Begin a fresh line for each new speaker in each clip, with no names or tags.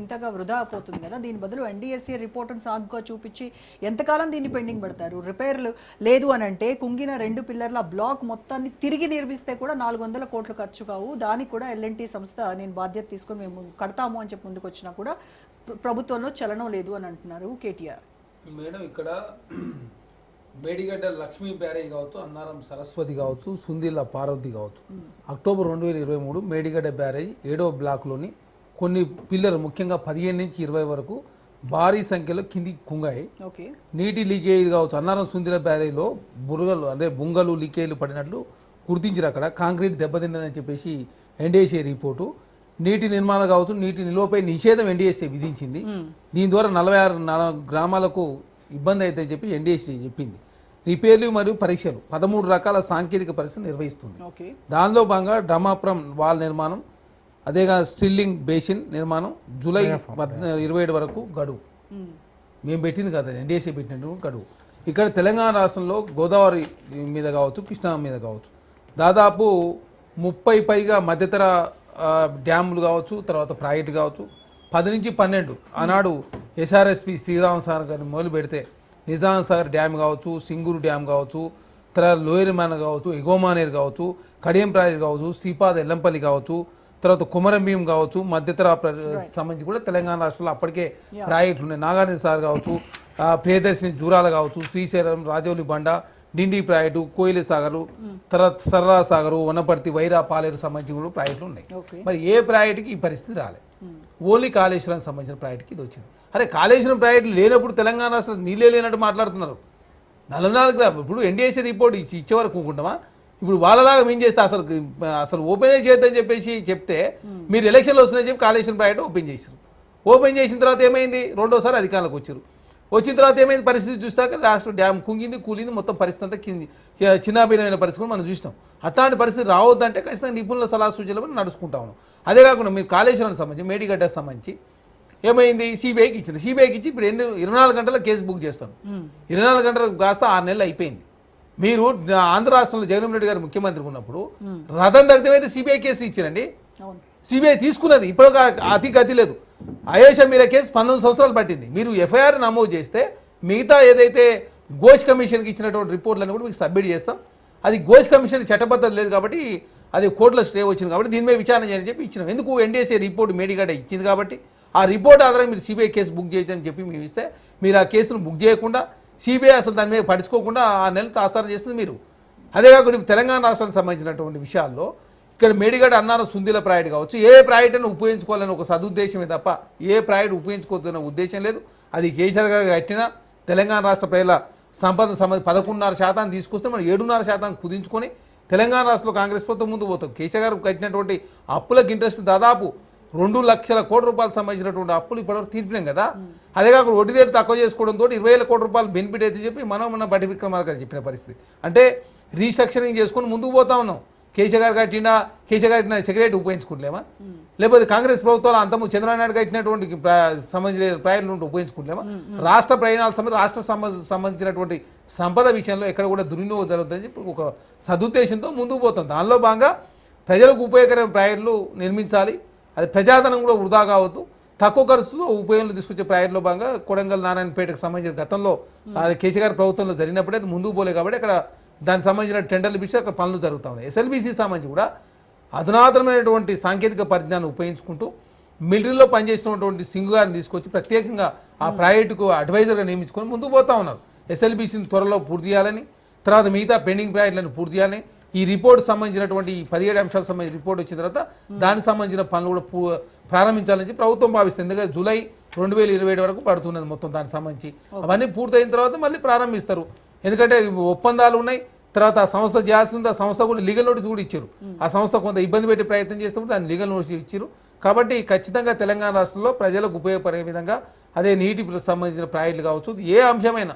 ఇంతగా వృధా అయిపోతుంది కదా. దీని బదులు ఎన్డీఎస్ఏ రిపోర్ట్ను సాగుగా చూపించి ఎంతకాలం దీన్ని పెండింగ్ పెడతారు? రిపేర్లు లేదు అని అంటే కుంగిన 2 పిల్లర్ల బ్లాక్ మొత్తాన్ని తిరిగి నిర్మిస్తే కూడా 400 కోట్లు ఖర్చు కావు. దానికి కూడా ఎల్ఎన్టీ సంస్థ నేను బాధ్యత తీసుకొని మేము కడతాము అని చెప్పి ముందుకు వచ్చినా కూడా ప్రభుత్వంలో చలనం లేదు అని అంటున్నారు కేటీఆర్.
మేడం ఇక్కడ మేడిగడ్డ లక్ష్మీ బ్యారేజ్ కావచ్చు, అన్నారం సరస్వతి కావచ్చు, సుందిల్ల పార్వతి కావచ్చు, అక్టోబర్ 2023 మేడిగడ్డ బ్యారేజ్ 7వ బ్లాక్లోని కొన్ని పిల్లలు ముఖ్యంగా 15 నుంచి 20 వరకు భారీ సంఖ్యలో కింది కుంగాయి. నీటి లీకేజ్ కావచ్చు, అన్నారం సుందిల్ల బ్యారేజ్లో బుంగలు లీకేజ్లు పడినట్లు గుర్తించారు. అక్కడ కాంక్రీట్ దెబ్బతిన్నదని చెప్పేసి ఎన్డీఎస్ఏ రిపోర్టు. నీటి నిర్మాణం కావచ్చు, నీటి నిల్వపై నిషేధం ఎన్డీఎస్ఏ విధించింది. దీని ద్వారా 46 గ్రామాలకు ఇబ్బంది అవుతుందని చెప్పి ఎన్డీఎస్ఏ చెప్పింది. రిపేర్లు మరియు పరీక్షలు 13 రకాల సాంకేతిక పరీక్షలు నిర్వహిస్తుంది. దానిలో భాగంగా డ్రమాపురం వాల్ నిర్మాణం, అదేగా స్టిల్లింగ్ బేసిన్ నిర్మాణం జూలై 27 వరకు గడువు. మేము పెట్టింది కదా, ఎన్డీఎస్ఏ పెట్టినట్టు గడువు. ఇక్కడ తెలంగాణ రాష్ట్రంలో గోదావరి మీద కావచ్చు, కృష్ణా మీద కావచ్చు, దాదాపు 30 పైగా మధ్యతర డ్యాములు కావచ్చు, తర్వాత ప్రాజెక్టు కావచ్చు, 10 నుంచి 12 ఆనాడు ఎస్ఆర్ఎస్పి శ్రీరామ్ సాగర్ గారిని మొదలు పెడితే నిజాం సాగర్ డ్యామ్ కావచ్చు, సింగూరు డ్యామ్ కావచ్చు, తర్వాత లోయరిమాన కావచ్చు, ఎగోమానేర్ కావచ్చు, కడియం ప్రాజెక్ట్ కావచ్చు, శ్రీపాద ఎల్లంపల్లి కావచ్చు, తర్వాత కుమరంభీం కావచ్చు, మధ్యతర సంబంధించి కూడా తెలంగాణ రాష్ట్రంలో అప్పటికే ప్రాజెక్టులు ఉన్నాయి. నాగార్జున సాగర్ కావచ్చు, ప్రియదర్శిని జూరాల కావచ్చు, శ్రీశైలం, రాజౌలి బండ, డిండి ప్రాజెక్టు, కోయిలి సాగరు, తర్వాత సర్రా సాగరు, వనపర్తి, వైరా, పాలేరు సంబంధించి కూడా ప్రాజెక్టులు ఉన్నాయి. మరి ఏ ప్రాజెక్టుకి ఈ పరిస్థితి రాలేదు. ఓన్లీ కాళేశ్వరానికి సంబంధించిన ప్రాజెక్టుకి ఇది వచ్చింది. అరే కాళేశ్వరం ప్రాజెక్టులు లేనప్పుడు తెలంగాణ రాష్ట్రం నీళ్ళే లేనట్టు మాట్లాడుతున్నారు. 44 ఇప్పుడు ఎన్డీఎస్ఏ రిపోర్ట్ ఇచ్చేవరకు ఊకుంటామా? ఇప్పుడు వాళ్ళలాగా మేము చేస్తే అసలు ఓపెనే చేయొద్దని చెప్పేసి చెప్తే మీరు ఎలక్షన్లు వస్తున్నాయని చెప్పి కాళేశ్వరం ప్రాజెక్టు ఓపెన్ చేశారు. ఓపెన్ చేసిన తర్వాత ఏమైంది? రెండోసారి అధికారంలోకి వచ్చారు. వచ్చిన తర్వాత ఏమైంది? పరిస్థితి చూస్తాక లాస్ట్ డ్యామ్ కూలింది, మొత్తం పరిస్థితి అంతా చిన్నాభిన్నమైన పరిస్థితి మనం చూసినాం. అట్లాంటి పరిస్థితి రావద్దంటే ఖచ్చితంగా నిపుణుల సలహా సూచనలు నడుచుకుంటా ఉన్నాం. అదే కాకుండా మీరు కాళేశ్వరానికి సంబంధించి మేడిగడ్డకు సంబంధించి ఏమైంది? సిబిఐకి ఇచ్చారు. సిబిఐకి ఇచ్చి ఇప్పుడు 24 గంటల కేసు బుక్ చేస్తాను. 24 గంటలకు కాస్త 6 నెలలు అయిపోయింది. మీరు ఆంధ్ర రాష్ట్రంలో జగన్మోహన్ రెడ్డి గారు ముఖ్యమంత్రి ఉన్నప్పుడు రథం దగ్ధమైతే సిబిఐ కేసు ఇచ్చారండి. సిబిఐ తీసుకున్నది. ఇప్పుడు అతి గతి లేదు. అయేషా మీరా కేసు 19 సంవత్సరాలు పట్టింది. మీరు ఎఫ్ఐఆర్ నమోదు చేస్తే మిగతా ఏదైతే ఘోష్ కమిషన్కి ఇచ్చినటువంటి రిపోర్ట్లను కూడా మీకు సబ్మిట్ చేస్తాం. అది ఘోష్ కమిషన్ చట్టబద్ధత లేదు కాబట్టి అది కోర్టులో స్టే వచ్చింది కాబట్టి దీని మీద విచారణ చేయాలని చెప్పి ఇచ్చినాం. ఎందుకు? ఎన్డీఎస్ఏ రిపోర్ట్ మేడిగడ్డ ఇచ్చింది కాబట్టి ఆ రిపోర్ట్ ఆధారంగా మీరు సిబిఐ కేసు బుక్ చేయొచ్చని చెప్పి మేము ఇస్తే మీరు ఆ కేసును బుక్ చేయకుండా సిబిఐ అసలు దాని మీద పడుచుకోకుండా 6 నెలలు తాసారం చేస్తుంది మీరు. అదే కాకుండా తెలంగాణ రాష్ట్రానికి సంబంధించినటువంటి విషయాల్లో ఇక్కడ మేడిగడ్డ అన్నారం సుందిల్ల ప్రాజెక్టు కావచ్చు, ఏ ప్రాజెక్టును ఉపయోగించుకోవాలని ఒక సదుద్దేశమే తప్ప ఏ ప్రాజెక్టు ఉపయోగించుకోవాలనే ఉద్దేశం లేదు. అది కేసీఆర్ గారు కట్టిన తెలంగాణ రాష్ట్ర ప్రజల సంపద 11.5% తీసుకొస్తే మనం 7.5% కుదించుకొని తెలంగాణ రాష్ట్రంలో కాంగ్రెస్ ప్రభుత్వం ముందు పోతాం. కేసీఆర్ గారు కట్టినటువంటి అప్పులకు ఇంట్రెస్ట్ దాదాపు 2 లక్షల కోట్ల రూపాయలు సంబంధించినటువంటి అప్పులు ఇప్పటివరకు తీర్పినాం కదా. అదే కాకుండా వడ్డీ రేటు తక్కువ చేసుకోవడంతో 20,000 కోట్ల రూపాయలు బెనిఫిట్ అయితే చెప్పి మన బట్టి విక్రమార్క గారు చెప్పిన పరిస్థితి. అంటే రీస్ట్రక్చరింగ్ చేసుకొని ముందుకు పోతా ఉన్నాం. కేసీఆర్ గారు కట్టిన సెక్రటరీ ఉపయోగించుకుంటలేమా? లేకపోతే కాంగ్రెస్ ప్రభుత్వాలు అంతము చంద్రబాబు నాయుడు కట్టినటువంటి సంబంధించిన ప్రయాణాలు ఉపయోగించుకుంటలేమా? రాష్ట్ర ప్రయాణాల రాష్ట్ర సంబంధించినటువంటి సంపద విషయంలో ఎక్కడ కూడా దుర్వినియోగం జరుగుతుందని చెప్పి ఒక సదుద్దేశంతో ముందుకు పోతాం. దానిలో భాగంగా ప్రజలకు ఉపయోగకరమైన ప్రాజెక్టులు నిర్మించాలి. అది ప్రజాధనం కూడా వృధా కావద్దు. తక్కువ ఖర్చుతో ఉపయోగంలో తీసుకొచ్చే ప్రాజెక్టులో భాగంగా కొడంగల్ నారాయణపేటకు సంబంధించిన గతంలో అది కేసీఆర్ ప్రభుత్వంలో జరిగినప్పుడే అది ముందుకు పోలే కాబట్టి అక్కడ దానికి సంబంధించిన టెండర్లు పిలిచి అక్కడ పనులు జరుగుతూ ఉన్నాయి. ఎస్ఎల్బీసీ సంబంధించి కూడా అధునాతనమైనటువంటి సాంకేతిక పరిజ్ఞానం ఉపయోగించుకుంటూ మిలిటరీలో పనిచేసినటువంటి సింగ్ గారిని తీసుకొచ్చి ప్రత్యేకంగా ఆ ప్రాజెక్టుకు అడ్వైజర్గా నియమించుకొని ముందుకు పోతా ఉన్నారు. ఎస్ఎల్బీసీని త్వరలో పూర్తి చేయాలని, తర్వాత మిగతా పెండింగ్ ప్రాజెక్టులను పూర్తి చేయాలని, ఈ రిపోర్ట్ సంబంధించినటువంటి ఈ 17 అంశాలకు సంబంధించిన రిపోర్ట్ వచ్చిన తర్వాత దానికి సంబంధించిన పనులు కూడా ప్రారంభించాలని ప్రభుత్వం భావిస్తుంది. ఎందుకంటే జూలై 2027 వరకు పడుతున్నది మొత్తం దానికి సంబంధించి. అవన్నీ పూర్తయిన తర్వాత మళ్ళీ ప్రారంభిస్తారు. ఎందుకంటే ఒప్పందాలు ఉన్నాయి. తర్వాత ఆ సంస్థ చేయాల్సింది, ఆ సంస్థ కూడా లీగల్ నోటీస్ కూడా ఇచ్చారు. ఆ సంస్థ కొంత ఇబ్బంది పెట్టే ప్రయత్నం చేస్తున్నప్పుడు దాన్ని లీగల్ నోటీస్ ఇచ్చారు. కాబట్టి ఖచ్చితంగా తెలంగాణ రాష్ట్రంలో ప్రజలకు ఉపయోగపడే విధంగా అదే నీటి సంబంధించిన ప్రాజెక్టులు కావచ్చు, ఏ అంశమైనా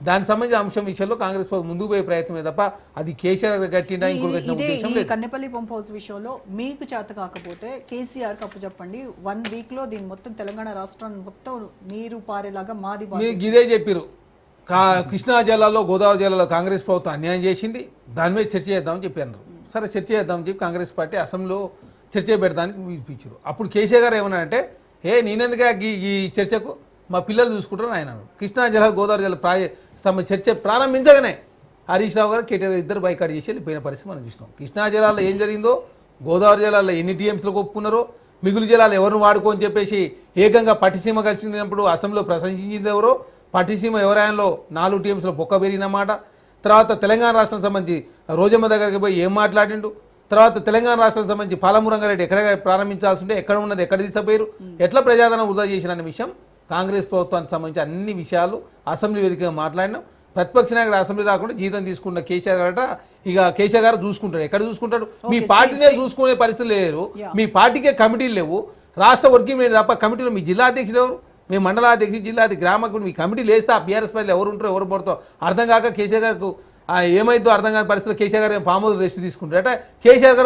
దానికి సంబంధించిన అంశం విషయంలో కాంగ్రెస్ ముందుకు పోయే ప్రయత్నమే తప్ప అది కేసీఆర్ కట్టినా ఇంకోటి కట్టిన ఉద్దేశం లేదు.
కన్నెపల్లి పంప్ హౌస్ విషయంలో మీకు చేత కాకపోతే కేసీఆర్ కప్పు చెప్పండి, 1 వీక్ లో దీని మొత్తం తెలంగాణ రాష్ట్రాన్ని మొత్తం నీరు పారేలాగా మాది
ఇదే చెప్పారు. కృష్ణా జిల్లాలో గోదావరి జిల్లాలో కాంగ్రెస్ ప్రభుత్వం అన్యాయం చేసింది, దాని మీద చర్చ చేద్దామని చెప్పారు. సరే చర్చ చేద్దామని చెప్పి కాంగ్రెస్ పార్టీ అసెంబ్లీలో చర్చ పెడతానికి పిలిపించారు. అప్పుడు కేసీఆర్ గారు ఏమన్నారంటే నేనెందుకు ఈ చర్చకు మా పిల్లలు చూసుకుంటారు ఆయన అన్నాడు. కృష్ణా జలాలు గోదావరి జల చర్చ ప్రారంభించగానే హరీష్ రావు గారు కేటీఆర్ ఇద్దరు బైకాట్ చేసి వెళ్ళిపోయిన పరిస్థితి మనం చూసినాం. కృష్ణా జలాల్లో ఏం జరిగిందో, గోదావరి జలాల్లో ఎన్ని టీఎంసీలో ఒప్పుకున్నారో, మిగులు జలాలు ఎవరిని వాడుకోని చెప్పేసి ఏకంగా పట్టిసీమ కలిసినప్పుడు అసెంబ్లీలో ప్రశంసించింది ఎవరో, పట్టిసీమ ఎవరాయనలో 4 టీఎంసీలో పొక్క పెరిగినమాట. తర్వాత తెలంగాణ రాష్ట్రం సంబంధించి రోజమ్మ దగ్గరికి పోయి ఏం మాట్లాడిండు, తర్వాత తెలంగాణ రాష్ట్రం సంబంధించి పాలమూరంగారెడ్డి ఎక్కడ ప్రారంభించాల్సి ఉంటే ఎక్కడ ఉన్నది ఎక్కడ తీసుకుపోయారు, ఎట్లా ప్రజాధనం వృధా చేసిన అనే విషయం కాంగ్రెస్ ప్రభుత్వానికి సంబంధించి అన్ని విషయాలు అసెంబ్లీ వేదికగా మాట్లాడినాం. ప్రతిపక్ష నాయకుడు అసెంబ్లీ రాకుండా జీతం తీసుకున్న కేసీఆర్ గారట, ఇక కేసీఆర్ గారు చూసుకుంటాడు. ఎక్కడ చూసుకుంటాడు? మీ పార్టీనే చూసుకునే పరిస్థితి లేరు, మీ పార్టీకే కమిటీలు లేవు, రాష్ట్ర వర్కింగ్ మీద తప్ప కమిటీలో మీ జిల్లా అధ్యక్షుడు ఎవరు, మీ మండల అధ్యక్షుడు, జిల్లా గ్రామకు మీ కమిటీలు వేస్తే ఆ బీఆర్ఎస్ పార్టీలు ఎవరు ఉంటారో ఎవరు పడతారో అర్థం కాక కేసీఆర్ గారికి ఏమైందో అర్థం కాని పరిస్థితిలో కేసీఆర్ గారు పాములు రెస్ట్ తీసుకుంటారట. కేసీఆర్ గారు